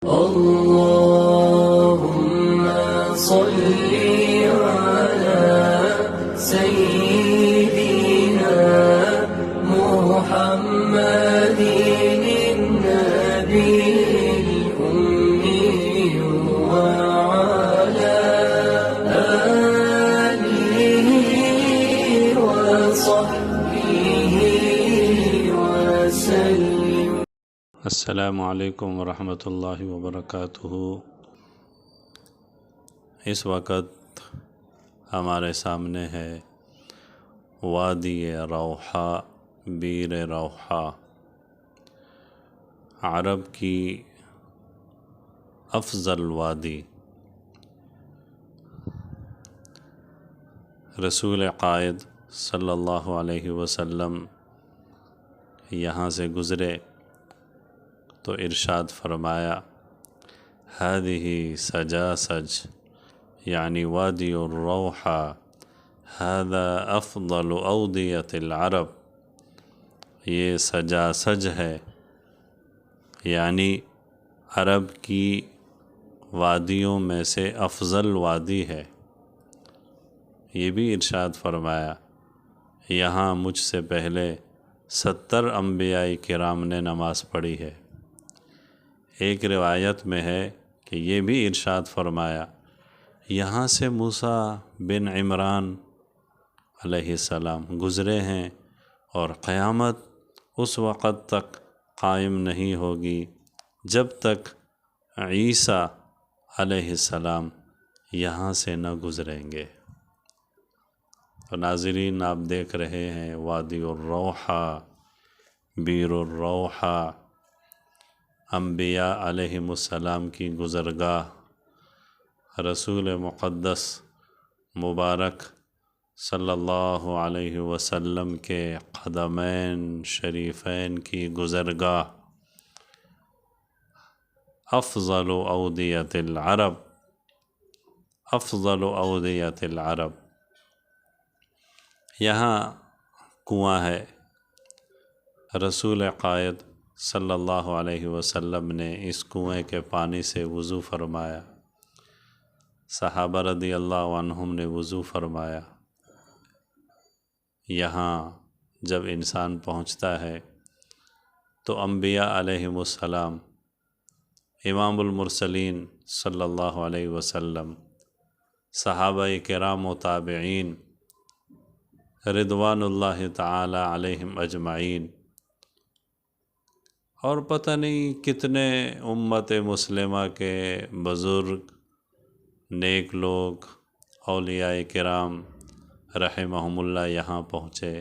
اللهم صل على سيدنا محمد النبي الأمي وعلى آله وصحبه وسلم۔ السلام علیکم ورحمۃ اللہ وبرکاتہ۔ اس وقت ہمارے سامنے ہے وادی روحا، بیر روحا، عرب کی افضل وادی۔ رسول قائد صلی اللہ علیہ وسلم یہاں سے گزرے تو ارشاد فرمایا، هذه سجاسج یعنی وادی الروحا، هذا افضل اودیۃ العرب، یہ سجاسج ہے یعنی عرب کی وادیوں میں سے افضل وادی ہے۔ یہ بھی ارشاد فرمایا، یہاں مجھ سے پہلے 70 انبیاء کرام نے نماز پڑھی ہے۔ ایک روایت میں ہے کہ یہ بھی ارشاد فرمایا، یہاں سے موسیٰ بن عمران علیہ السلام گزرے ہیں اور قیامت اس وقت تک قائم نہیں ہوگی جب تک عیسیٰ علیہ السلام یہاں سے نہ گزریں گے۔ تو ناظرین، آپ دیکھ رہے ہیں وادی الروحا، بیر الروحا، انبیاء علیہم السلام کی گزرگاہ، رسول مقدس مبارک صلی اللہ علیہ وسلم کے قدمین شریفین کی گزرگاہ، افضل اودیۃ العرب، افضل اودیۃ العرب۔ یہاں کنواں ہے۔ رسول قائد صلی اللہ علیہ وسلم نے اس کنویں کے پانی سے وضو فرمایا، صحابہ رضی اللہ عنہم نے وضو فرمایا۔ یہاں جب انسان پہنچتا ہے تو انبیاء علیہم السلام، امام المرسلین صلی اللہ علیہ وسلم، صحابہ کرام و تابعین رضوان اللہ تعالی علیہم اجمعین، اور پتہ نہیں کتنے امت مسلمہ کے بزرگ، نیک لوگ، اولیاء کرام رحمہم اللہ یہاں پہنچے۔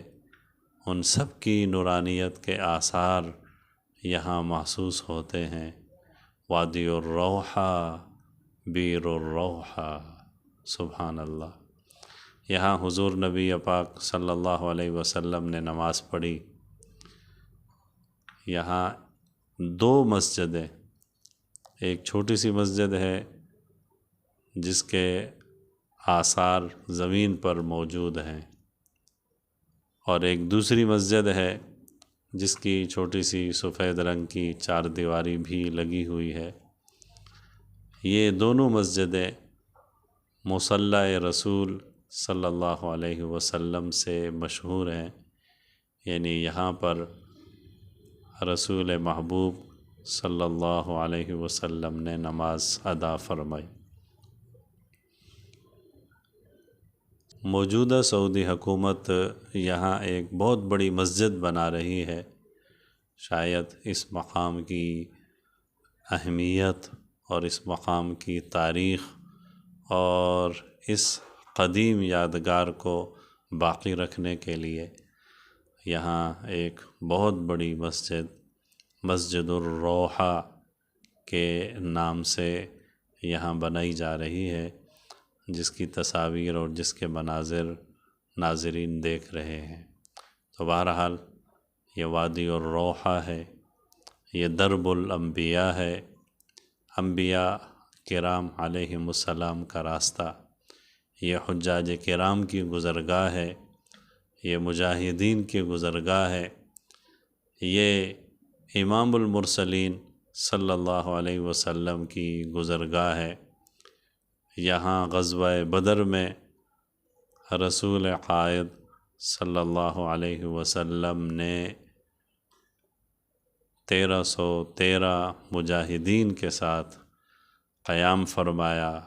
ان سب کی نورانیت کے آثار یہاں محسوس ہوتے ہیں۔ وادی الروحا، بیر الروحا، سبحان اللہ۔ یہاں حضور نبی پاک صلی اللہ علیہ وسلم نے نماز پڑھی۔ یہاں 2 مسجدیں، ایک چھوٹی سی مسجد ہے جس کے آثار زمین پر موجود ہیں، اور ایک دوسری مسجد ہے جس کی چھوٹی سی سفید رنگ کی 4 دیواری بھی لگی ہوئی ہے۔ یہ دونوں مسجدیں مصلی رسول صلی اللہ علیہ وسلم سے مشہور ہیں، یعنی یہاں پر رسول محبوب صلی اللہ علیہ وسلم نے نماز ادا فرمائی۔ موجودہ سعودی حکومت یہاں ایک بہت بڑی مسجد بنا رہی ہے۔ شاید اس مقام کی اہمیت اور اس مقام کی تاریخ اور اس قدیم یادگار کو باقی رکھنے کے لیے یہاں ایک بہت بڑی مسجد، مسجد الروحا کے نام سے یہاں بنائی جا رہی ہے، جس کی تصاویر اور جس کے مناظر ناظرین دیکھ رہے ہیں۔ تو بہرحال یہ وادی الروحا ہے، یہ درب الانبیاء ہے، انبیاء کرام علیہم السلام کا راستہ، یہ حجاج کرام کی گزرگاہ ہے، یہ مجاہدین کی گزرگاہ ہے، یہ امام المرسلین صلی اللہ علیہ وسلم کی گزرگاہ ہے۔ یہاں غزوہ بدر میں رسول قائد صلی اللہ علیہ وسلم نے 1313 مجاہدین کے ساتھ قیام فرمایا،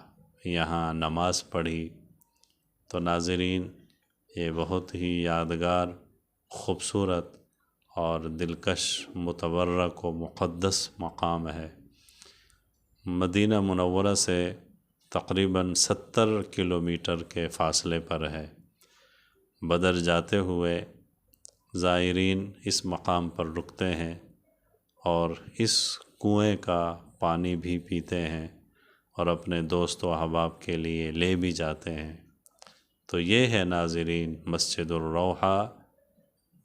یہاں نماز پڑھی۔ تو ناظرین، یہ بہت ہی یادگار، خوبصورت اور دلکش، متبرک و مقدس مقام ہے۔ مدینہ منورہ سے تقریباً 70 کلومیٹر کے فاصلے پر ہے۔ بدر جاتے ہوئے زائرین اس مقام پر رکتے ہیں اور اس کنویں کا پانی بھی پیتے ہیں اور اپنے دوست و احباب کے لیے لے بھی جاتے ہیں۔ تو یہ ہے ناظرین مسجد الروحہ،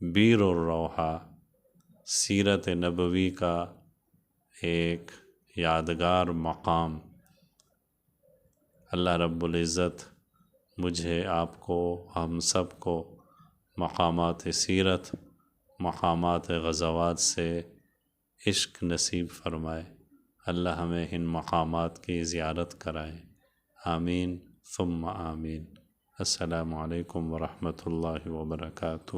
بیر الروحہ، سیرت نبوی کا ایک یادگار مقام۔ اللہ رب العزت مجھے، آپ کو، ہم سب کو مقامات سیرت، مقامات غزوات سے عشق نصیب فرمائے۔ اللہ ہمیں ان مقامات کی زیارت کرائے۔ آمین ثم آمین۔ السلام علیکم ورحمۃ اللہ وبرکاتہ۔